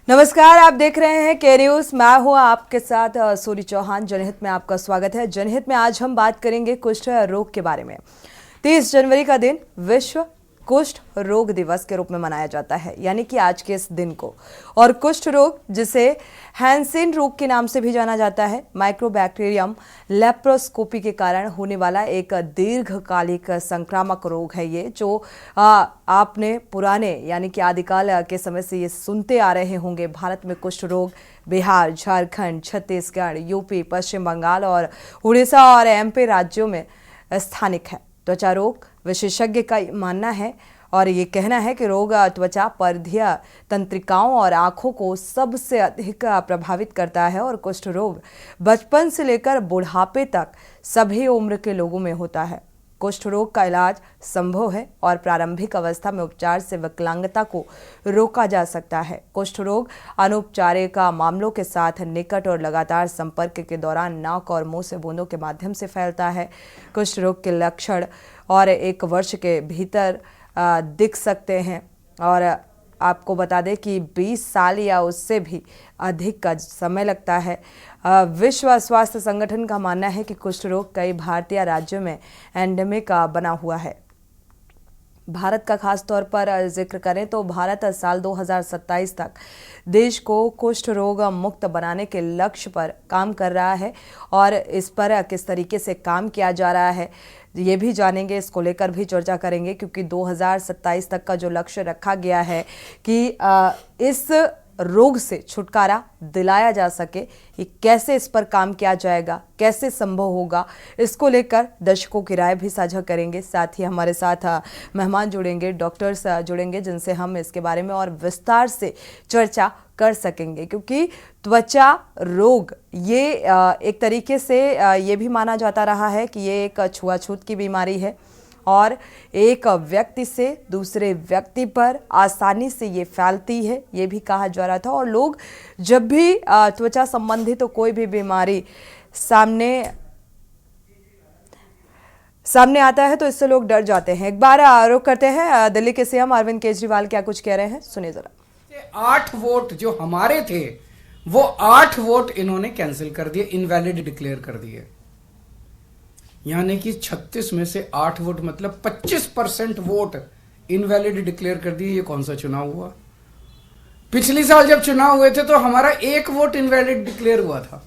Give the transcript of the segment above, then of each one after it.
नमस्कार, आप देख रहे हैं के न्यूज। मैं हूं आपके साथ सूरी चौहान। जनहित में आपका स्वागत है। जनहित में आज हम बात करेंगे कुष्ठ रोग के बारे में। 30 जनवरी का दिन विश्व कुष्ठ रोग दिवस के रूप में मनाया जाता है, यानी कि आज के इस दिन को। और कुष्ठ रोग, जिसे हैंसेन रोग के नाम से भी जाना जाता है, माइक्रोबैक्टीरियम लेप्रोस्कोपी के कारण होने वाला एक दीर्घकालिक संक्रामक रोग है ये, जो आपने पुराने यानी कि आदिकाल के समय से ये सुनते आ रहे होंगे। भारत में कुष्ठ रोग बिहार, झारखंड, छत्तीसगढ़, यूपी, पश्चिम बंगाल और उड़ीसा और एमपी राज्यों में स्थानिक है। त्वचा रोग विशेषज्ञ का मानना है और ये कहना है कि रोग त्वचा, पर्दीय तंत्रिकाओं और आंखों को सबसे अधिक प्रभावित करता है। और कुष्ठ रोग बचपन से लेकर बुढ़ापे तक सभी उम्र के लोगों में होता है। कुष्ठ रोग का इलाज संभव है और प्रारंभिक अवस्था में उपचार से विकलांगता को रोका जा सकता है। कुष्ठ रोग अनौपचारिक मामलों के साथ निकट और लगातार संपर्क के दौरान नाक और मुंह से बूंदों के माध्यम से फैलता है। कुष्ठ रोग के लक्षण और 1 वर्ष के भीतर दिख सकते हैं और आपको बता दें कि 20 साल या उससे भी अधिक का समय लगता है। विश्व स्वास्थ्य संगठन का मानना है कि कुष्ठ रोग कई भारतीय राज्यों में एंडेमिक बना हुआ है। भारत का खास तौर पर जिक्र करें तो भारत साल 2027 तक देश को कुष्ठ रोग मुक्त बनाने के लक्ष्य पर काम कर रहा है। और इस पर किस तरीके से काम किया जा रहा है ये भी जानेंगे, इसको लेकर भी चर्चा करेंगे, क्योंकि 2027 तक का जो लक्ष्य रखा गया है कि इस रोग से छुटकारा दिलाया जा सके, ये कैसे इस पर काम किया जाएगा, कैसे संभव होगा, इसको लेकर दर्शकों की राय भी साझा करेंगे। साथ ही हमारे साथ मेहमान जुड़ेंगे, डॉक्टर्स जुड़ेंगे, जिनसे हम इसके बारे में और विस्तार से चर्चा कर सकेंगे। क्योंकि त्वचा रोग ये एक तरीके से ये भी माना जाता रहा है कि ये एक छुआछूत की बीमारी है और एक व्यक्ति से दूसरे व्यक्ति पर आसानी से ये फैलती है, ये भी कहा जा रहा था। और लोग जब भी त्वचा संबंधी तो कोई भी बीमारी सामने आता है तो इससे लोग डर जाते हैं। एक बार रुख करते हैं दिल्ली के सीएम अरविंद केजरीवाल क्या कुछ कह रहे हैं, सुनिए जरा। 8 वोट जो हमारे थे वो 8 वोट इन्होंने कैंसिल कर दिए, इनवैलिड डिक्लेयर कर दिए। यानी कि 36 में से 8 वोट मतलब 25% वोट इनवैलिड डिक्लेयर कर दिए। ये कौन सा चुनाव हुआ? पिछले साल जब चुनाव हुए थे तो हमारा 1 वोट इनवैलिड डिक्लेयर हुआ था।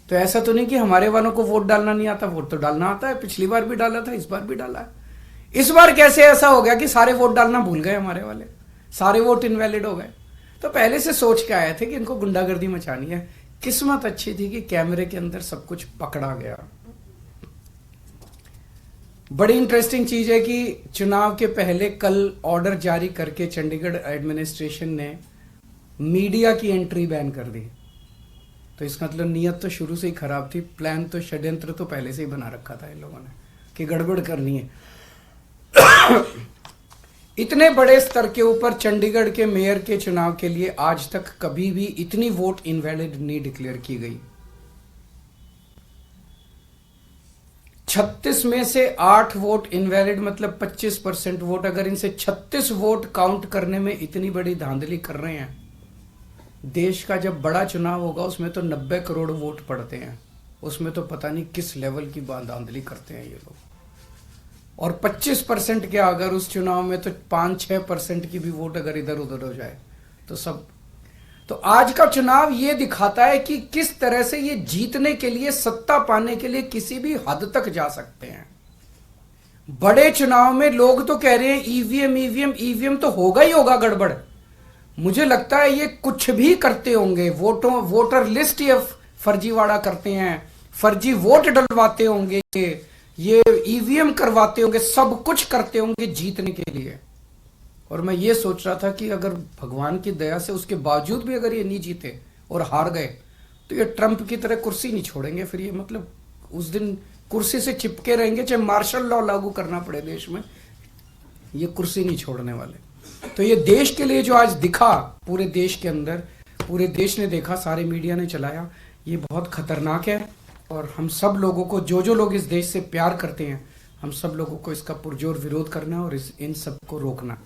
तो ऐसा तो नहीं कि हमारे वालों को वोट डालना नहीं आता, वोट तो डालना आता है। पिछली बार भी डाला था, इस बार भी डाला है। इस बार कैसे ऐसा हो गया कि सारे वोट डालना भूल गए हमारे वाले, सारे वोट इनवैलिड हो गए? तो पहले से सोच के आए थे कि इनको गुंडागर्दी मचानी है। किस्मत अच्छी थी कि कैमरे के अंदर सब कुछ पकड़ा गया। बड़ी इंटरेस्टिंग चीज है कि चुनाव के पहले कल ऑर्डर जारी करके चंडीगढ़ एडमिनिस्ट्रेशन ने मीडिया की एंट्री बैन कर दी। तो इसका मतलब नीयत तो शुरू से ही खराब थी, प्लान तो, षड्यंत्र तो पहले से ही बना रखा था इन लोगों ने कि गड़बड़ करनी है। इतने बड़े स्तर के ऊपर चंडीगढ़ के मेयर के चुनाव के लिए आज तक कभी भी इतनी वोट इनवैलिड नहीं डिक्लेयर की गई। 36 में से 8 वोट इनवैलिड मतलब 25% वोट। अगर इनसे 36 वोट काउंट करने में इतनी बड़ी धांधली कर रहे हैं, देश का जब बड़ा चुनाव होगा उसमें तो 90 करोड़ वोट पड़ते हैं, उसमें तो पता नहीं किस लेवल की धांधली करते हैं ये लोग। और 25% के अगर उस चुनाव में तो 5-6% की भी वोट अगर इधर उधर हो जाए तो सब। तो आज का चुनाव ये दिखाता है कि किस तरह से ये जीतने के लिए, सत्ता पाने के लिए किसी भी हद तक जा सकते हैं। बड़े चुनाव में लोग तो कह रहे हैं ईवीएम तो होगा ही होगा गड़बड़। मुझे लगता है ये कुछ भी करते होंगे, वोटर लिस्ट ये फर्जीवाड़ा करते हैं, फर्जी वोट डलवाते होंगे, ये ईवीएम करवाते होंगे, सब कुछ करते होंगे जीतने के लिए। और मैं ये सोच रहा था कि अगर भगवान की दया से उसके बावजूद भी अगर ये नहीं जीते और हार गए तो ये ट्रंप की तरह कुर्सी नहीं छोड़ेंगे। फिर ये मतलब उस दिन कुर्सी से चिपके रहेंगे, चाहे मार्शल लॉ लागू करना पड़े देश में, ये कुर्सी नहीं छोड़ने वाले। तो ये देश के लिए जो आज दिखा, पूरे देश के अंदर, पूरे देश ने देखा, सारे मीडिया ने चलाया, ये बहुत खतरनाक है। और हम सब लोगों को, जो लोग इस देश से प्यार करते हैं, हम सब लोगों को इसका पुरजोर विरोध करना है और इन सब को रोकना।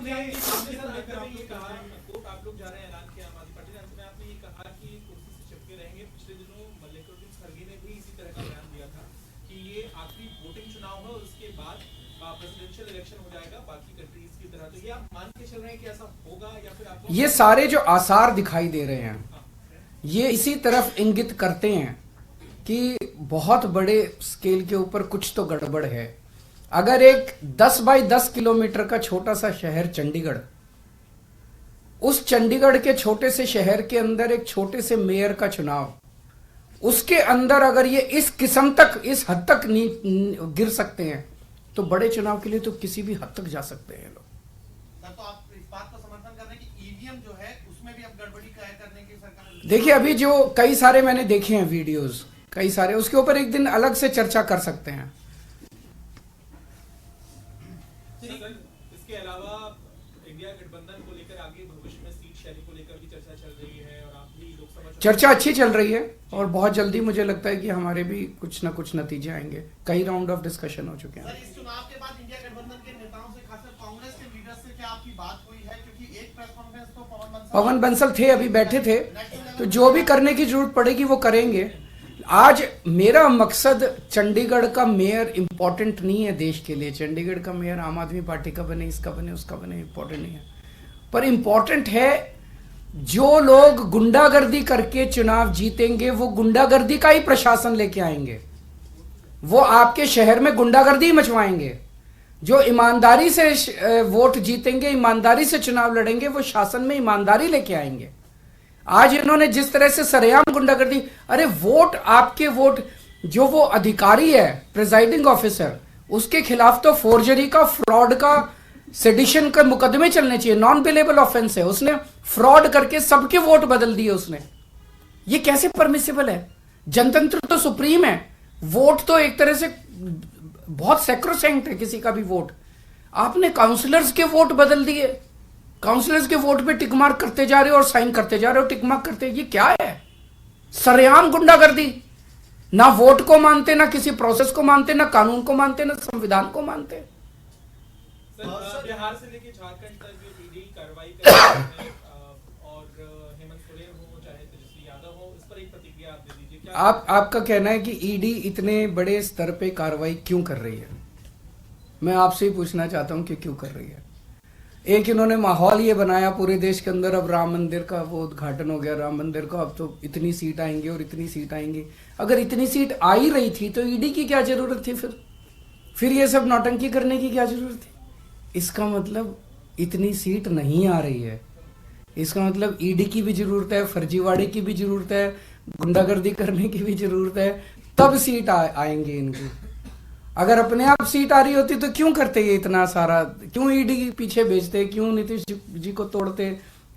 आपने आपने सर लेकर ये कहा कोर्ट आप लोग जा रहे हैं ऐलान किया आम आदमी पार्टी ने, अंत में आपने ये कहा कि कुर्सी से चिपके रहेंगे। पिछले दिनों मल्लिकार्जुन खड़गे ने भी इसी तरह का बयान दिया था कि ये आखिरी वोटिंग चुनाव है और उसके बाद प्रेसिडेंशियल इलेक्शन हो जाएगा बाकी कंट्रीज की तरह। तो ये आप मान के चल रहे हैं कि ऐसा होगा या फिर आप ये सारे जो आसार दिखाई दे रहे हैं ये इसी तरफ इंगित करते हैं कि बहुत बड़े स्केल के ऊपर कुछ तो गड़बड़ है। अगर एक 10 बाई 10 किलोमीटर का छोटा सा शहर चंडीगढ़, उस चंडीगढ़ के छोटे से शहर के अंदर एक छोटे से मेयर का चुनाव, उसके अंदर अगर ये इस किस्म तक, इस हद तक गिर सकते हैं तो बड़े चुनाव के लिए तो किसी भी हद तक जा सकते हैं लोग। सर, तो आप इस बात को समर्थन कर रहे हैं कि ईवीएम जो है उसमें भी अब गड़बड़ी करने की सरकार। देखिए अभी जो कई सारे मैंने देखे हैं वीडियोस, कई सारे, उसके ऊपर एक दिन अलग से चर्चा कर सकते हैं। इसके अलावा इंडिया गठबंधन को लेकर आगे भविष्य में सीट शेयरिंग को लेकर भी चर्चा चल रही है और आप भी लोकसभा चर्चा अच्छी चल रही है और बहुत जल्दी मुझे लगता है कि हमारे भी कुछ ना कुछ नतीजे आएंगे। कई राउंड ऑफ डिस्कशन हो चुके हैं। सर, इस चुनाव के बाद इंडिया गठबंधन के नेताओं से, खासकर कांग्रेस के लीडर से क्या आपकी बात हुई है? क्योंकि एक प्रेस कॉन्फ्रेंस तो पवन बंसल थे, अभी बैठे थे, तो जो भी करने की जरूरत पड़ेगी वो करेंगे। आज मेरा मकसद चंडीगढ़ का मेयर इंपॉर्टेंट नहीं है देश के लिए। चंडीगढ़ का मेयर आम आदमी पार्टी का बने, इसका बने, उसका बने, इंपॉर्टेंट नहीं है। पर इंपॉर्टेंट है जो लोग गुंडागर्दी करके चुनाव जीतेंगे वो गुंडागर्दी का ही प्रशासन लेके आएंगे, वो आपके शहर में गुंडागर्दी मचवाएंगे। जो ईमानदारी से वोट जीतेंगे, ईमानदारी से चुनाव लड़ेंगे, वो शासन में ईमानदारी लेके आएंगे। आज इन्होंने जिस तरह से सरेआम गुंडागर्दी, अरे वोट, आपके वोट, जो वो अधिकारी है प्रिजाइडिंग ऑफिसर, उसके खिलाफ तो फोर्जरी का, फ्रॉड का, सेडिशन का मुकदमे चलने चाहिए। नॉन बिलेबल ऑफेंस है, उसने फ्रॉड करके सबके वोट बदल दिए उसने। ये कैसे परमिसिबल है? जनतंत्र तो सुप्रीम है, वोट तो एक तरह से बहुत सैक्रोसैंक्ट है किसी का भी वोट। आपने काउंसलर्स के वोट बदल दिए, काउंसलर्स के वोट पे टिक मार्क करते जा रहे हो और साइन करते जा रहे हो, टिक मार्क करते। ये क्या है? सरेआम गुंडागर्दी। ना वोट को मानते, ना किसी प्रोसेस को मानते, ना कानून को मानते, ना संविधान को मानते। सर, बिहार से लेके झारखंड तक जो ईडी कार्रवाई कर रही है और हेमंत सोरेन हो चाहे तेजस्वी यादव हो, इस पर एक प्रतिक्रिया आप दे दीजिए। आपका कहना है कि ईडी इतने बड़े स्तर पे कार्रवाई क्यों कर रही है? मैं आपसे ही पूछना चाहता हूं कि क्यों कर रही है। एक इन्होंने माहौल ये बनाया पूरे देश के अंदर, अब राम मंदिर का वो उद्घाटन हो गया, राम मंदिर का, अब तो इतनी सीट आएंगी और इतनी सीट आएंगी। अगर इतनी सीट आ ही रही थी तो ईडी की क्या जरूरत थी? फिर ये सब नौटंकी करने की क्या जरूरत थी? इसका मतलब इतनी सीट नहीं आ रही है, इसका मतलब ईडी की भी जरूरत है, फर्जीवाड़े की भी जरूरत है, गुंडागर्दी करने की भी जरूरत है, तब सीट आएंगे इनकी। अगर अपने आप सीट आ रही होती तो क्यों करते ये इतना सारा? क्यों ईडी के पीछे भेजते? क्यों नीतीश जी को तोड़ते?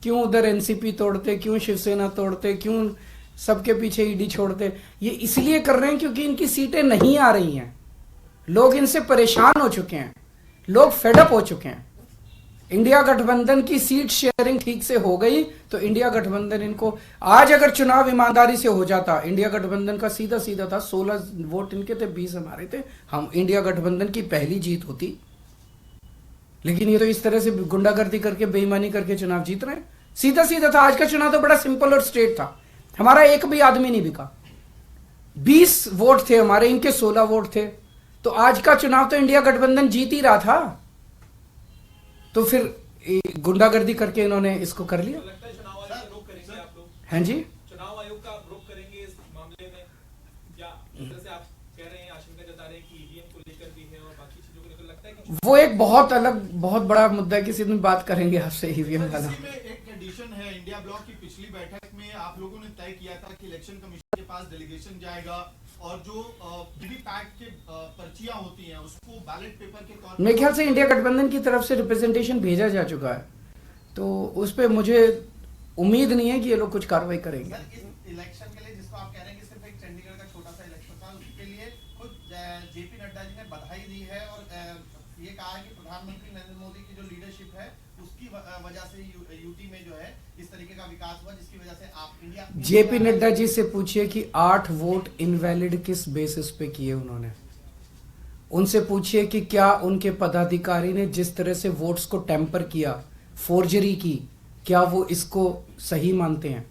क्यों उधर एनसीपी तोड़ते? क्यों शिवसेना तोड़ते? क्यों सबके पीछे ईडी छोड़ते? ये इसलिए कर रहे हैं क्योंकि इनकी सीटें नहीं आ रही हैं। लोग इनसे परेशान हो चुके हैं, लोग फेडअप हो चुके हैं। इंडिया गठबंधन की सीट शेयरिंग ठीक से हो गई तो इंडिया गठबंधन इनको, आज अगर चुनाव ईमानदारी से हो जाता, इंडिया गठबंधन का सीधा सीधा था, 16 वोट इनके थे, 20 हमारे थे, हम इंडिया गठबंधन की पहली जीत होती। लेकिन ये तो इस तरह से गुंडागर्दी करके, बेईमानी करके चुनाव जीत रहे हैं। सीधा सीधा था। आज का चुनाव तो बड़ा सिंपल और स्ट्रेट था। हमारा एक भी आदमी नहीं बिका, 20 वोट थे हमारे, इनके 16 वोट थे। तो आज का चुनाव तो इंडिया गठबंधन जीत ही रहा था। तो फिर गुंडागर्दी करके इन्होंने इसको कर लिया। लगता है चुनाव आयोग का रुख करेंगे आप लोग? हैं जी, चुनाव आयोग का रुख करेंगे इस मामले में, या इस तरह से आप कह रहे हैं, आशंका जता रहे हैं कि ईवीएम को लेकर भी है और बाकी चीजों को लेकर लगता है कि वो एक बहुत अलग, बहुत बड़ा मुद्दा है, किसी दिन बात करेंगे आपसे ईवीएम वाला। इसी में एक कंडीशन है, इंडिया ब्लॉक की पिछली बैठक में आप लोगों ने तय किया था कि इलेक्शन कमीशन के पास डेलीगेशन जाएगा और जो वीवीपैट के पर्चियां होती हैं उसको बैलेट पेपर के तौर मेरे ख्याल से इंडिया गठबंधन की तरफ से रिप्रेजेंटेशन भेजा जा चुका है, तो उस पर मुझे उम्मीद नहीं है कि ये लोग कुछ कार्रवाई करेंगे। सर, इस इलेक्शन के लिए जिसको आप कह रहे हैं कि सिर्फ एक चंडीगढ़ का छोटा सा इलेक्शन था, उसके लिए खुद जेपी नड्डा जी ने बधाई दी है और ये कहा है कि प्रधानमंत्री नरेंद्र मोदी की जो लीडरशिप है उसकी वजह से यूटी में जो है इस तरीके का विकास हुआ, जिसकी वजह से आप इंडिया। जेपी नड्डा जी से पूछिए कि 8 वोट इनवैलिड किस बेसिस पे किए उन्होंने। उनसे पूछिए कि क्या उनके पदाधिकारी ने जिस तरह से वोट्स को टेम्पर किया, फोर्जरी की, क्या वो इसको सही मानते हैं?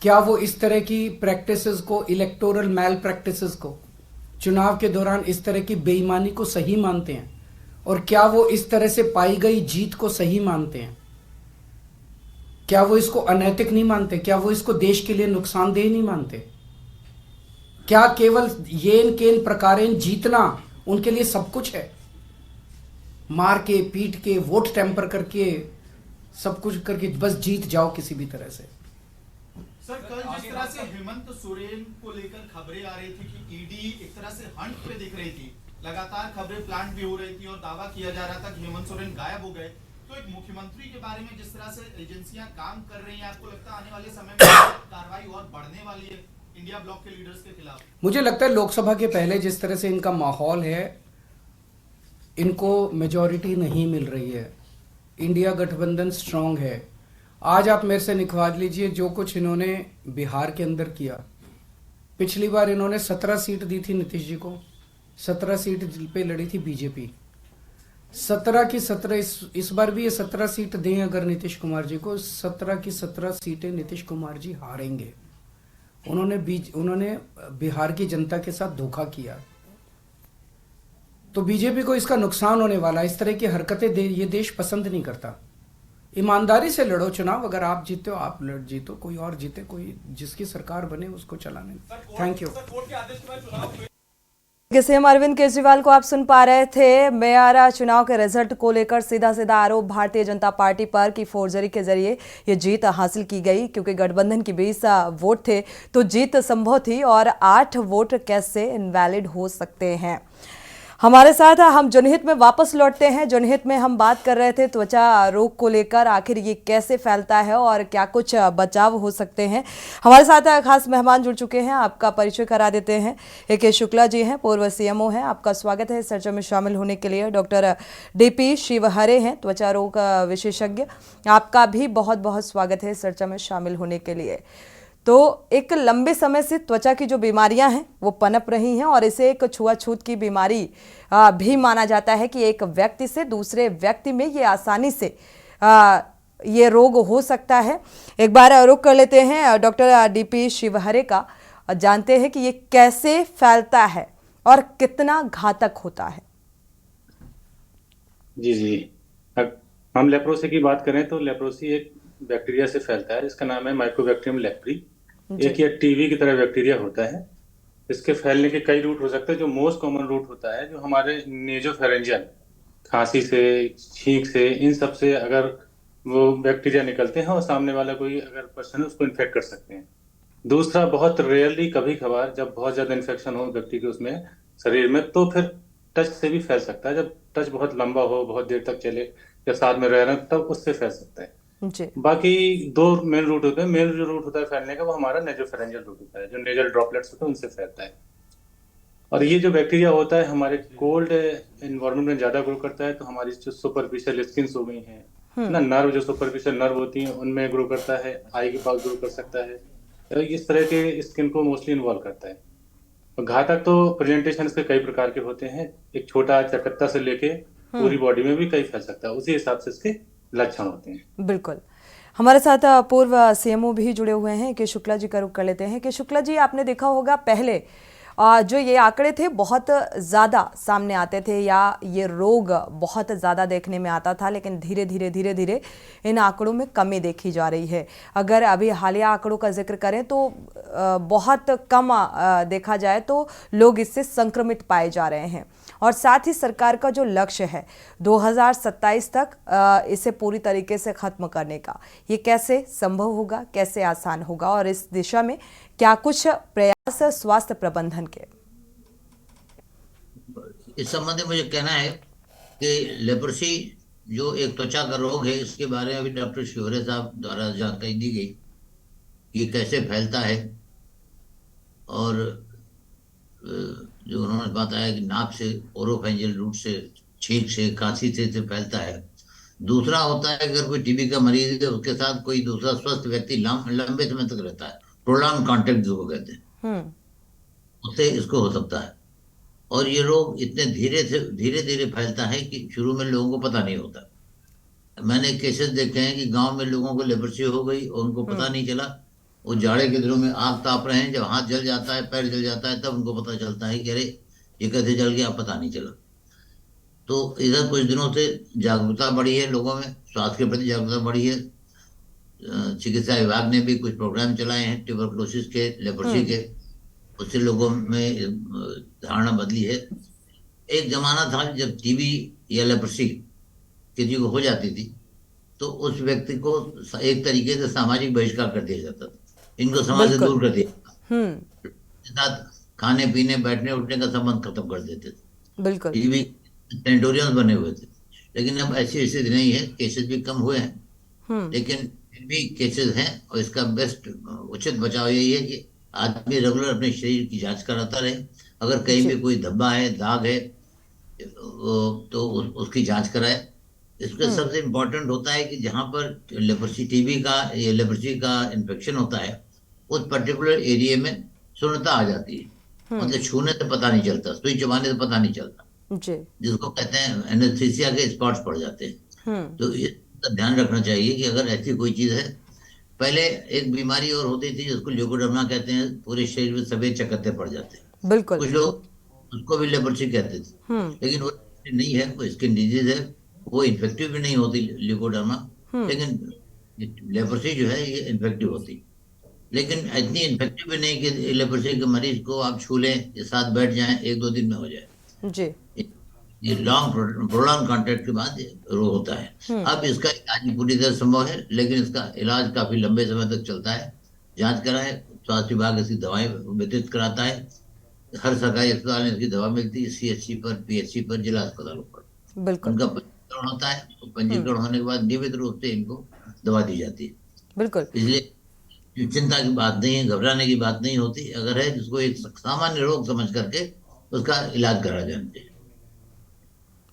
क्या वो इस तरह की प्रैक्टिसेस को, इलेक्टोरल मैल प्रैक्टिसेस को, चुनाव के दौरान इस तरह की बेईमानी को सही मानते हैं? और क्या वो इस तरह से पाई गई जीत को सही मानते हैं? क्या वो इसको अनैतिक नहीं मानते? क्या वो इसको देश के लिए नुकसानदेह नहीं मानते? क्या केवल येन केन प्रकारेण जीतना उनके लिए सब कुछ है? मार के, पीट के, वोट टेम्पर करके, सब कुछ करके बस जीत जाओ किसी भी तरह से। सर, कल जिस तरह से हेमंत सोरेन को लेकर खबरें आ रही थी कि ईडी एक तरह से हंट पे दिख रही थी, लगातार खबरें प्लांट भी हो रही थी और दावा किया जा रहा था कि हेमंत सोरेन गायब हो गए, तो एक मुख्यमंत्री के बारे में जिस तरह से एजेंसियां काम कर रही हैं, आपको लगता है आने वाले समय में कार्रवाई और बढ़ने वाली है इंडिया ब्लॉक के लीडर्स के खिलाफ? मुझे लगता है लोकसभा के पहले जिस तरह से इनका माहौल है, इनको मेजॉरिटी नहीं मिल रही है। इंडिया गठबंधन स्ट्रांग है। आज आप मेरे से निकलवा लीजिए जो कुछ इन्होंने बिहार के अंदर किया। पिछली बार इन्होंने 17 सीट दी थी नीतीश जी को, 17 सीट पे लड़ी थी बीजेपी। 17 की 17 इस बार भी ये 17 सीट दें अगर नीतीश कुमार जी को, 17 की 17 सीटें नीतीश कुमार जी हारेंगे। उन्होंने बिहार की जनता के साथ धोखा किया, तो बीजेपी को इसका नुकसान होने वाला। इस तरह की हरकतें ये देश पसंद नहीं करता। ईमानदारी से लड़ो चुनाव, अगर आप जीते हो आप जीतो, कोई और जीते, कोई जिसकी सरकार बने उसको चलाने। Thank you. CM Arvind Kejriwal को आप सुन पा रहे थे। मेयर चुनाव के रिजल्ट को लेकर सीधा सीधा आरोप भारतीय जनता पार्टी पर कि फोर्जरी के जरिए ये जीत हासिल की गई, क्योंकि गठबंधन की 20 वोट थे तो जीत संभव थी और 8 वोट कैसे इनवैलिड हो सकते हैं। हमारे साथ हम जनहित में वापस लौटते हैं। जनहित में हम बात कर रहे थे त्वचा रोग को लेकर, आखिर ये कैसे फैलता है और क्या कुछ बचाव हो सकते हैं। हमारे साथ खास मेहमान जुड़ चुके हैं, आपका परिचय करा देते हैं। AK शुक्ला जी हैं, पूर्व CMO हैं, आपका स्वागत है चर्चा में शामिल होने के लिए। डॉक्टर DP शिवहरे हैं, त्वचा रोग विशेषज्ञ, आपका भी बहुत बहुत स्वागत है चर्चा में शामिल होने के लिए। तो एक लंबे समय से त्वचा की जो बीमारियां हैं वो पनप रही हैं और इसे एक छुआछूत की बीमारी भी माना जाता है कि एक व्यक्ति से दूसरे व्यक्ति में ये आसानी से ये रोग हो सकता है। एक बार रुख कर लेते हैं डॉक्टर DP शिवहरे का, जानते हैं कि ये कैसे फैलता है और कितना घातक होता है। जी, हम लेप्रोसी की बात करें तो लेप्रोसी एक बैक्टीरिया से फैलता है जिसका नाम है माइकोबैक्टीरियम लेप्री। एक या टीवी की तरह बैक्टीरिया होता है। इसके फैलने के कई रूट हो सकते हैं। जो मोस्ट कॉमन रूट होता है जो हमारे नेजोफेरेंजियल, खांसी से, छींक से, इन सब से अगर वो बैक्टीरिया निकलते हैं और सामने वाला कोई अगर पर्सन है उसको इन्फेक्ट कर सकते हैं। दूसरा, बहुत रेयरली कभी कभार जब बहुत ज्यादा इन्फेक्शन हो व्यक्ति के उसमें शरीर में, तो फिर टच से भी फैल सकता है। जब टच बहुत लंबा हो, बहुत देर तक चले या साथ में रह रहे हैं, तब उससे फैल सकता है। जी। बाकी 2 मेन रूट होते हैं। मेन जो रूट होता है फैलने का वो हमारा नेजोफेरेंजियल रूट होता है, जो नेजल ड्रॉपलेट्स होते हैं उनसे फैलता है। और ये जो बैक्टीरिया होता है हमारे कोल्ड एनवायरनमेंट में ज्यादा ग्रो करता है, तो हमारी जो सुपरफिशियल स्किन हो गई है ना, नर्व जो सुपरफिशियल नर्व होती हैं उनमें ग्रो करता है, आई के पास ग्रो कर सकता है, तो इस तरह के स्किन को मोस्टली इन्वॉल्व करता है। और घातक तो प्रेजेंटेशन इसके कई प्रकार के होते हैं। एक छोटा चकत्ता से लेके पूरी बॉडी में भी कई फैल सकता है, उसी हिसाब से इसके लक्षण होते हैं। बिल्कुल। हमारे साथ पूर्व CMO भी जुड़े हुए हैं, AK शुक्ला जी का रुख कर लेते हैं। AK शुक्ला जी, आपने देखा होगा पहले जो ये आंकड़े थे बहुत ज़्यादा सामने आते थे या ये रोग बहुत ज़्यादा देखने में आता था, लेकिन धीरे धीरे इन आंकड़ों में कमी देखी जा रही है। अगर अभी हालिया आंकड़ों का जिक्र करें तो बहुत कम देखा जाए तो लोग इससे संक्रमित पाए जा रहे हैं। और साथ ही सरकार का जो लक्ष्य है 2027 तक इसे पूरी तरीके से खत्म करने का, ये कैसे संभव होगा, कैसे आसान होगा और इस दिशा में क्या कुछ प्रयास स्वास्थ्य प्रबंधन के? इस संबंध में मुझे कहना है कि लेप्रोसी जो एक त्वचा का रोग है, इसके बारे में अभी डॉक्टर शिवहरे साहब द्वारा जानकारी दी गई ये कैसे फैलता है, और जो उन्होंने बताया कि नाक से, ओरोफेंजियल रूट से, छींक से, खांसी से फैलता है। दूसरा होता है अगर कोई TB का मरीज है उसके साथ कोई दूसरा स्वस्थ व्यक्ति लंबे समय तक रहता है, प्रोलॉन्ग कांटेक्ट जिसको कहते हैं, उससे इसको हो सकता है। और ये रोग इतने धीरे धीरे फैलता है कि शुरू में लोगों को पता नहीं होता। मैंने केसेस देखे हैं कि गांव में लोगों को लेप्रोसी हो गई और उनको पता नहीं चला। वो जाड़े के दिनों में आग ताप रहे हैं, जब हाथ जल जाता है, पैर जल जाता है, तब उनको पता चलता है कि अरे ये कैसे जल गया, पता नहीं चला। तो इधर कुछ दिनों से जागरूकता बढ़ी है लोगों में, स्वास्थ्य के प्रति जागरूकता बढ़ी है। चिकित्सा विभाग ने भी कुछ प्रोग्राम चलाए हैं ट्यूबरकुलोसिस के, लेप्रोसी के, उससे लोगों में धारणा बदली है। एक जमाना था जब टीबी या लेप्रोसी किसी को हो जाती थी तो उस व्यक्ति को एक तरीके से सामाजिक बहिष्कार कर दिया जाता था, इनको समाज से बिल्कुल। दूर कर दिया, हम्म। साथ खाने पीने बैठने उठने का संबंध खत्म कर देते थे। बिल्कुल। टीबी सेनेटोरियम्स बने हुए थे, लेकिन अब ऐसी स्थिति नहीं है, केसेस भी कम हुए हैं, लेकिन फिर भी केसेस हैं। और इसका बेस्ट उचित बचाव यही है कि आदमी रेगुलर अपने शरीर की जांच कराता रहे। अगर कहीं भी कोई धब्बा है, दाग है, तो उसकी जांच कराए। इसका सबसे इम्पोर्टेंट होता है कि जहां पर लेप्रोसी टीबी का या लेप्रोसी का इन्फेक्शन होता है उस पर्टिकुलर एरिया में शून्यता आ जाती है, मतलब छूने से पता नहीं चलता, सुई चबाने से पता नहीं चलता, जी। जिसको कहते हैं एनेस्थीसिया के स्पॉट्स पड़ जाते हैं। तो इसका ध्यान रखना चाहिए कि अगर ऐसी कोई चीज है, पहले एक बीमारी और होती थी जिसको ल्यूकोडर्मा कहते हैं, पूरे शरीर में सफेद चकत्ते पड़ जाते हैं, बिल्कुल। कुछ लोग उसको भी लेप्रोसी कहते थे, लेकिन वो नहीं है, वो स्किन डिजीज है, वो इन्फेक्टिव भी नहीं होती ल्यूकोडर्मा, लेकिन लेप्रोसी जो है ये इन्फेक्टिव होती, लेकिन इतनी इन्फेक्टिव भी नहीं कि लेप्रोसी के मरीज को आप छू लें, ये साथ बैठ जाएं, एक दो दिन में हो जाए। जी। ये लॉन्ग प्रोलॉन्ग कॉन्टैक्ट के बाद रोग होता है। अब इसका इलाज पूरी तरह संभव है, लेकिन इसका इलाज काफी लंबे समय तक चलता है। जांच कराए, स्वास्थ्य विभाग इसकी दवाएं वितरित कराता है, हर सरकारी अस्पताल में इसकी दवा मिलती है, सीएचसी पर, पीएचसी पर, जिला अस्पतालों पर बिल्कुल। उनका पंजीकरण होता है। तो पंजीकरण होने के बाद नियमित रूप से इनको दवा दी जाती है। बिल्कुल। इसलिए चिंता की बात नहीं है, घबराने की बात नहीं होती। अगर है जिसको एक सामान्य रोग समझ करके उसका इलाज करा जाना चाहिए।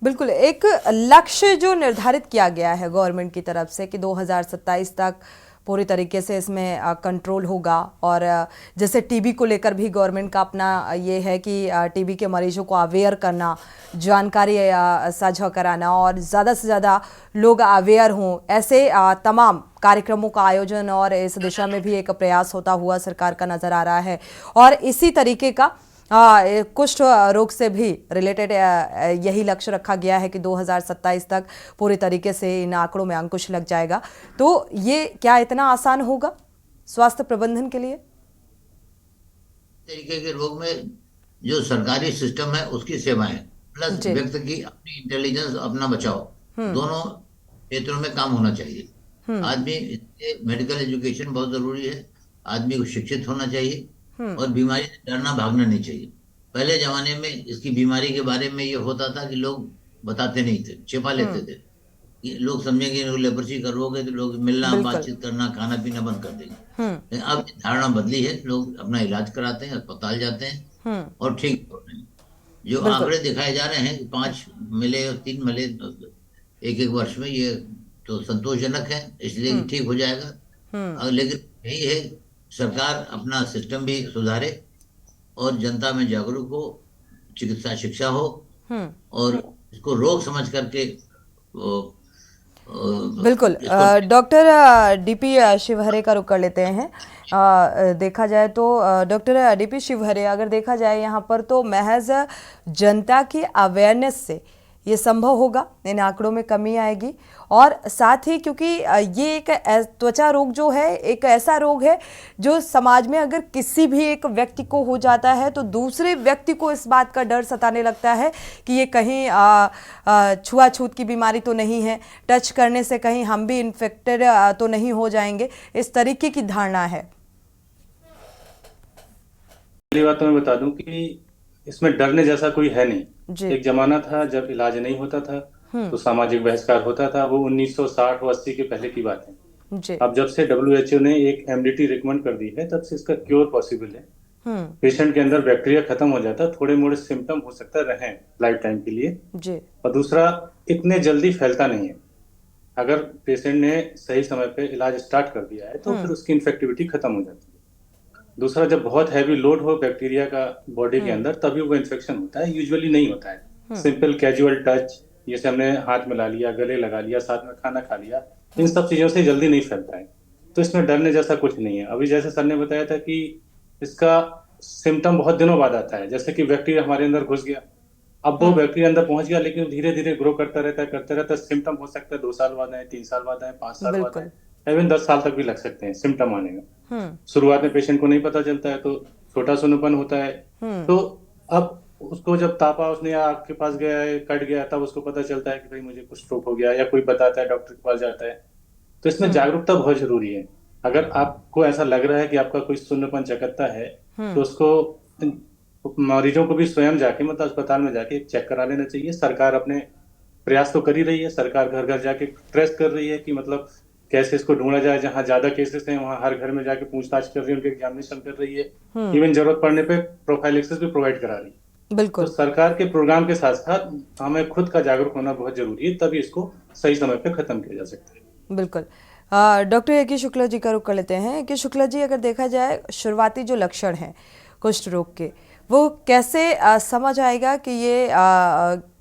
बिल्कुल। एक लक्ष्य जो निर्धारित किया गया है गवर्नमेंट की तरफ से कि 2027 तक पूरी तरीके से इसमें कंट्रोल होगा, और जैसे टीबी को लेकर भी गवर्नमेंट का अपना ये है कि टीबी के मरीजों को अवेयर करना, जानकारी साझा कराना और ज़्यादा से ज़्यादा लोग अवेयर हों, ऐसे तमाम कार्यक्रमों का आयोजन और इस दिशा में भी एक प्रयास होता हुआ सरकार का नज़र आ रहा है। और इसी तरीके का कुष्ठ रोग से भी रिलेटेड यही लक्ष्य रखा गया है कि 2027 तक पूरी तरीके से इन आंकड़ों में अंकुश लग जाएगा। तो ये क्या इतना आसान होगा स्वास्थ्य प्रबंधन के लिए? तरीके के रोग में जो सरकारी सिस्टम है उसकी सेवाएं प्लस व्यक्ति की अपनी इंटेलिजेंस, अपना बचाव, दोनों क्षेत्रों में काम होना चाहिए। आदमी, मेडिकल एजुकेशन बहुत जरूरी है, आदमी को शिक्षित होना चाहिए और बीमारी से डरना भागना नहीं चाहिए। पहले जमाने में इसकी बीमारी के बारे में ये होता था कि लोग बताते नहीं थे, छिपा लेते थे, कि लोग समझेंगे लेप्रोसी का रोग है तो लोग मिलना, बातचीत करना, खाना पीना बंद कर देंगे। लेकिन अब धारणा बदली है, लोग अपना इलाज कराते हैं, अस्पताल जाते हैं और ठीक हो रहे हैं। जो आंकड़े दिखाए जा रहे हैं कि 5 मिले और 3 मिले एक वर्ष में, ये तो संतोषजनक है, इसलिए ठीक हो जाएगा। लेकिन यही है, सरकार अपना सिस्टम भी सुधारे और जनता में जागरूक हो, चिकित्सा शिक्षा हो और इसको रोग समझ करके बिल्कुल। डॉक्टर डीपी शिवहरे का रुख कर लेते हैं। देखा जाए तो डॉक्टर डीपी शिवहरे, अगर देखा जाए यहाँ पर तो महज जनता की अवेयरनेस से ये संभव होगा, इन आंकड़ों में कमी आएगी। और साथ ही क्योंकि ये एक त्वचा रोग जो है एक ऐसा रोग है जो समाज में अगर किसी भी एक व्यक्ति को हो जाता है तो दूसरे व्यक्ति को इस बात का डर सताने लगता है कि ये कहीं छुआछूत की बीमारी तो नहीं है, टच करने से कहीं हम भी इन्फेक्टेड तो नहीं हो जाएंगे, इस तरीके की धारणा है। पहली बात तो मैं बता दूं कि इसमें डरने जैसा कोई है नहीं। एक जमाना था जब इलाज नहीं होता था तो सामाजिक बहिष्कार होता था, वो 1960 और 80 के पहले की बात है। अब जब से WHO ने एक MDT रिकमेंड कर दी है तब से इसका क्योर पॉसिबल है। पेशेंट के अंदर बैक्टीरिया खत्म हो जाता है, थोड़े मोड़े सिम्टम हो सकता रहे लाइफ टाइम के लिए, और दूसरा इतने जल्दी फैलता नहीं है। अगर पेशेंट ने सही समय पे इलाज स्टार्ट कर दिया है तो फिर उसकी इन्फेक्टिविटी खत्म हो जाती है। दूसरा, जब बहुत हैवी लोड हो बैक्टीरिया का बॉडी के अंदर तभी वो इन्फेक्शन होता है, यूजुअली नहीं होता है। सिंपल कैजुअल टच, जैसे हमने हाथ मिला लिया, गले लगा लिया, साथ में खाना खा लिया, इन सब चीजों से जल्दी नहीं फैलता है। तो इसमें डरने जैसा कुछ नहीं है। अभी जैसे सर ने बताया था कि इसका सिम्टम बहुत दिनों बाद आता है, जैसे कि बैक्टीरिया हमारे अंदर घुस गया, अब वो बैक्टीरिया अंदर पहुंच गया, लेकिन धीरे धीरे ग्रो करता रहता है। सिम्टम हो सकता है 2 साल बाद आए, 3 साल बाद आए, 5 साल बाद बिल्कुल। आए, इवन 10 साल तक भी लग सकते हैं सिम्टम आने में। हम्म। शुरुआत में पेशेंट को नहीं पता चलता है, तो छोटा सुन्नपन होता है। तो अब उसको जब तापा उसने या आग के पास गया है, कट गया, तब उसको पता चलता है कि भाई मुझे कुछ स्ट्रोक हो गया, या कोई बताता है, डॉक्टर के पास जाता है। तो इसमें जागरूकता बहुत जरूरी है। अगर आपको ऐसा लग रहा है कि आपका कोई सुन्नपन चकत्ता है, तो उसको मरीजों को भी स्वयं जाके, मतलब अस्पताल में जाके चेक करा लेना चाहिए। सरकार अपने प्रयास तो कर ही रही है, सरकार घर घर जाके ट्रेस कर रही है कि मतलब कैसे इसको ढूंढा जाए। जहां ज्यादा केसेस हैं वहां हर घर में जाके पूछताछ कर रही है, उनके एग्जामिनेशन कर रही है, इवन जरूरत पड़ने पे प्रोफाइलिसिस भी प्रोवाइड करा रही है। तो बिल्कुल। सरकार के प्रोग्राम के साथ साथ हमें खुद का जागरूक होना बहुत जरूरी है, तभी इसको सही समय पे खत्म किया जा सकता है। बिल्कुल। डॉक्टर ए के शुक्ला जी का रुख कर लेते हैं कि शुक्ला जी, अगर देखा जाए शुरुआती जो लक्षण हैं कुष्ठ रोग के, वो कैसे समझ आएगा कि ये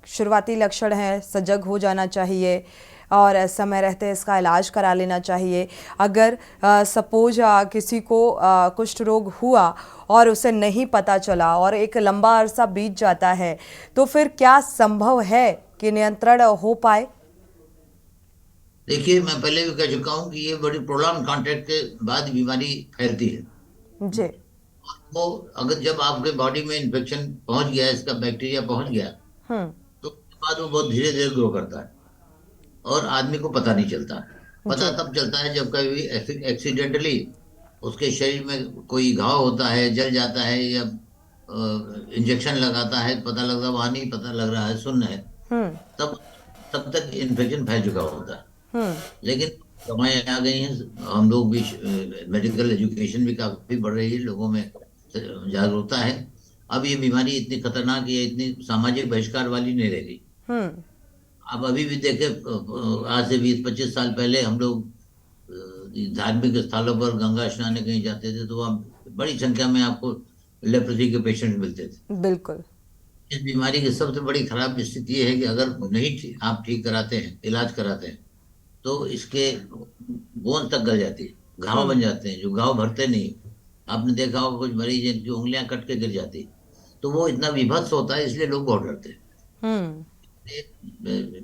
शुरुआती लक्षण है, सजग हो जाना चाहिए और समय रहते इसका इलाज करा लेना चाहिए? अगर सपोज किसी को कुष्ठ रोग हुआ और उसे नहीं पता चला और एक लंबा अरसा बीत जाता है, तो फिर क्या संभव है कि नियंत्रण हो पाए? देखिए, मैं पहले भी कह चुका हूँ कि ये बड़ी प्रोलॉन्ग कॉन्टैक्ट के बाद बीमारी फैलती है। जी। वो अगर जब आपके बॉडी में इन्फेक्शन पहुंच गया, इसका बैक्टीरिया पहुंच गया, तो उसके बाद वो बहुत धीरे धीरे ग्रो करता है और आदमी को पता नहीं चलता। पता तब चलता है जब कभी एक्सीडेंटली उसके शरीर में कोई घाव होता है, जल जाता है, या इंजेक्शन लगाता है, पता लगता है वहां नहीं पता लग रहा है, सुन्न है, तब तब तक इन्फेक्शन फैल चुका होता है। लेकिन समय आ गई है, हम लोग भी मेडिकल एजुकेशन भी काफी बढ़ रही है, लोगों में जागरूकता है। अब ये बीमारी इतनी खतरनाक है, इतनी सामाजिक बहिष्कार वाली नहीं रह गई। अब अभी भी देखे, आज से 20-25 साल पहले हम लोग धार्मिक स्थलों पर गंगा स्नान कहीं जाते थे, तो वहाँ बड़ी संख्या में आपको लेप्रोसी के पेशेंट मिलते थे। बिल्कुल। इस बीमारी की सबसे बड़ी खराब स्थिति ये है कि अगर नहीं आप ठीक कराते हैं, इलाज कराते हैं, तो इसके बोन तक गल जाती है, घाव बन जाते हैं, जो घाव भरते नहीं। आपने देखा होगा कुछ मरीज जिनकी उंगलियां कट के गिर जाती, तो वो इतना विभत्स होता है, इसलिए लोग बहुत डरते हैं।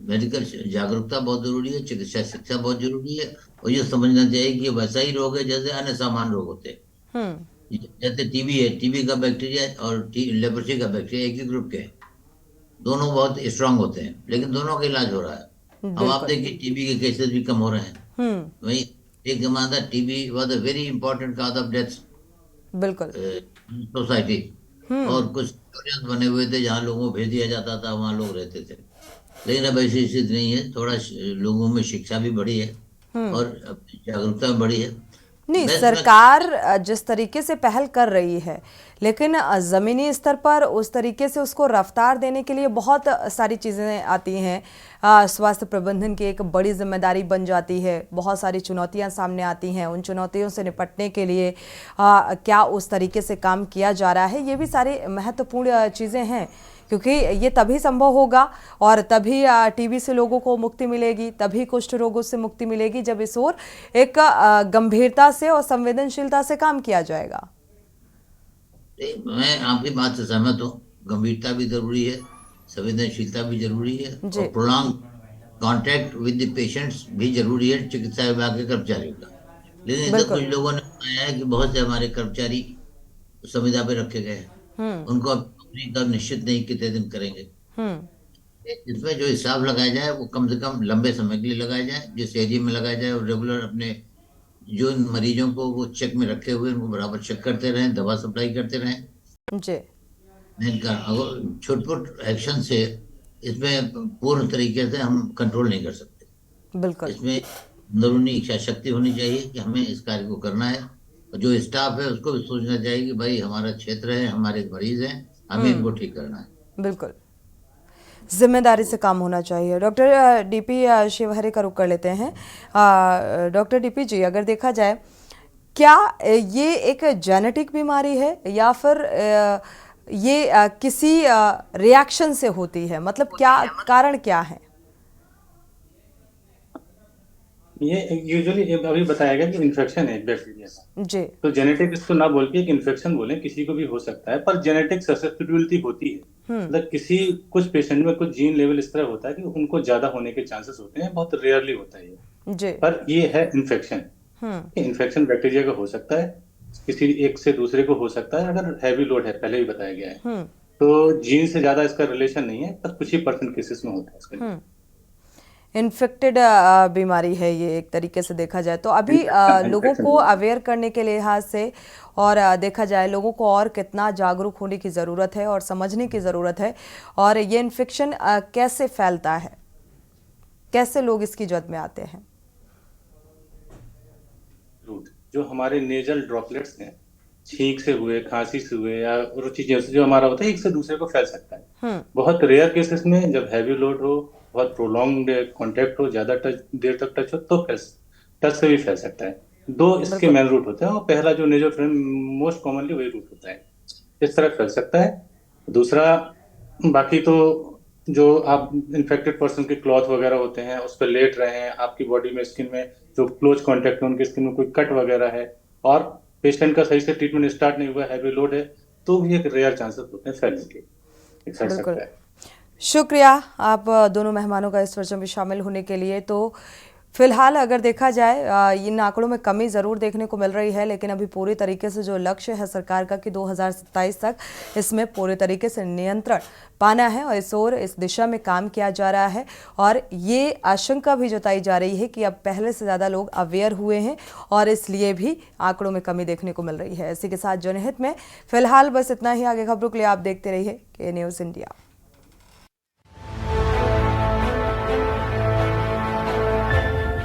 मेडिकल जागरूकता बहुत जरूरी है, चिकित्सा शिक्षा बहुत जरूरी है, और ये समझना चाहिए कि वैसा ही रोग है जैसे अन्य सामान्य रोग होते हैं। जैसे टीबी है, टीबी का बैक्टीरिया और लेप्रोसी का बैक्टीरिया एक ही ग्रुप के हैं, दोनों बहुत स्ट्रांग होते हैं, लेकिन दोनों का इलाज हो रहा है। अब आप देखिए, टीबी के केसेस भी कम हो रहे हैं। वही एक जमाना था, TB was a very important cause of death बिल्कुल। सोसाइटी, और कुछ बने हुए थे जहाँ लोगों को भेज दिया जाता था, वहां लोग रहते थे। लेकिन अब ऐसी स्थिति नहीं है, थोड़ा लोगों में शिक्षा भी बढ़ी है और जागरूकता भी बढ़ी है। नहीं, सरकार जिस तरीके से पहल कर रही है, लेकिन ज़मीनी स्तर पर उस तरीके से उसको रफ्तार देने के लिए बहुत सारी चीज़ें आती हैं। स्वास्थ्य प्रबंधन की एक बड़ी जिम्मेदारी बन जाती है, बहुत सारी चुनौतियां सामने आती हैं। उन चुनौतियों से निपटने के लिए क्या उस तरीके से काम किया जा रहा है, ये भी सारी महत्वपूर्ण चीज़ें हैं, क्योंकि ये तभी संभव होगा और तभी टीबी से लोगों को मुक्ति मिलेगी, तभी कुष्ठ रोगों से मुक्ति मिलेगी, जब इस ओर एक गंभीरता से और संवेदनशीलता से काम किया जाएगा। मैं आपकी बात से सहमत हूँ, गंभीरता भी जरूरी है, संवेदनशीलता भी जरूरी है, और prolong contact with the patients भी जरूरी है चिकित्सा विभाग के कर्मचारियों का। लेकिन इधर कुछ लोगों ने बताया है कि बहुत से हमारे कर्मचारी संविदा पे रखे गए हैं, उनको नौकरी का निश्चित नहीं कितने दिन करेंगे। इसमें जो हिसाब लगाया जाए वो कम से कम लंबे समय के लिए लगाया जाए, जिस एरिया में लगाया जाए, और रेगुलर अपने जो मरीजों को वो चेक में रखे हुए उनको बराबर चेक करते रहें, दवा सप्लाई करते रहें जी। अगर छुटपुट एक्शन से इसमें पूर्ण तरीके से हम कंट्रोल नहीं कर सकते। बिल्कुल। इसमें अंदरूनी इच्छा शक्ति होनी चाहिए कि हमें इस कार्य को करना है, और जो स्टाफ है उसको भी सोचना चाहिए कि भाई हमारा क्षेत्र है, हमारे मरीज हैं, हमें इनको ठीक करना है। बिल्कुल, जिम्मेदारी से काम होना चाहिए। डॉक्टर डीपी शिवहरे का रुख कर लेते हैं। डॉक्टर डीपी जी, अगर देखा जाए क्या ये एक जेनेटिक बीमारी है या फिर ये किसी रिएक्शन से होती है, मतलब क्या कारण क्या है? ये यूजुअली अभी बताया गया कि इन्फेक्शन है एक बैक्टीरिया का। जी। तो जेनेटिक इसको ना बोल के एक इन्फेक्शन बोले, किसी को भी हो सकता है, पर जेनेटिक ससेप्टिबिलिटी होती है। मतलब किसी कुछ पेशेंट में कुछ जीन लेवल इस तरह होता है कि उनको ज्यादा होने के चांसेस होते हैं, बहुत रेयरली होता है ये। जी। पर ये है इन्फेक्शन। इन्फेक्शन बैक्टीरिया का हो सकता है, किसी एक से दूसरे को हो सकता है, अगर हैवी लोड है, पहले भी बताया गया है। तो जीन से ज्यादा इसका रिलेशन नहीं है, पर कुछ ही % केसेस में होता है इसका। इन्फेक्टेड बीमारी है ये एक तरीके से देखा जाए तो। अभी लोगों को अवेयर करने के लिहाज से और देखा जाए लोगों को और कितना जागरूक होने की ज़रूरत है और समझने की ज़रूरत है, और ये इन्फेक्शन कैसे फैलता है, कैसे लोग इसकी जद में आते हैं? जो हमारे नेजल ड्रॉपलेट्स हैं, छींक से हुए, खांसी से हुए या रुचि से जो हमारा होता है, एक से दूसरे को फैल सकता है। बहुत रेयर केसेस में जब हैवी लोड हो, बहुत प्रोलॉन्ग्ड कांटेक्ट हो, ज्यादा देर तक टच हो, तो टच से भी फैल सकता है। दो इसके मेन रूट होते हैं, और पहला जो नेजोफ्रेन मोस्ट कॉमनली वही रूट होता है, इस तरह फैल सकता है। दूसरा, बाकी तो जो आप इन्फेक्टेड पर्सन के क्लॉथ वगैरह होते हैं उस पर लेट रहे हैं, आपकी बॉडी में स्किन में जो क्लोज कांटेक्ट है, उनकी स्किन में कोई कट वगैरह है, और पेशेंट का सही से ट्रीटमेंट स्टार्ट नहीं हुआ, हैवी लोड है, तो भी एक रेयर चांसेस होते हैं फैलने के। फैल सकता है। शुक्रिया आप दोनों मेहमानों का इस चर्चा में शामिल होने के लिए। तो फिलहाल अगर देखा जाए इन आंकड़ों में कमी ज़रूर देखने को मिल रही है, लेकिन अभी पूरी तरीके से जो लक्ष्य है सरकार का कि 2027 तक इसमें पूरे तरीके से नियंत्रण पाना है, और इस ओर इस दिशा में काम किया जा रहा है। और ये आशंका भी जताई जा रही है कि अब पहले से ज़्यादा लोग अवेयर हुए हैं और इसलिए भी आंकड़ों में कमी देखने को मिल रही है। इसी के साथ जनहित में फिलहाल बस इतना ही। आगे खबरों के लिए आप देखते रहिए के न्यूज़ इंडिया।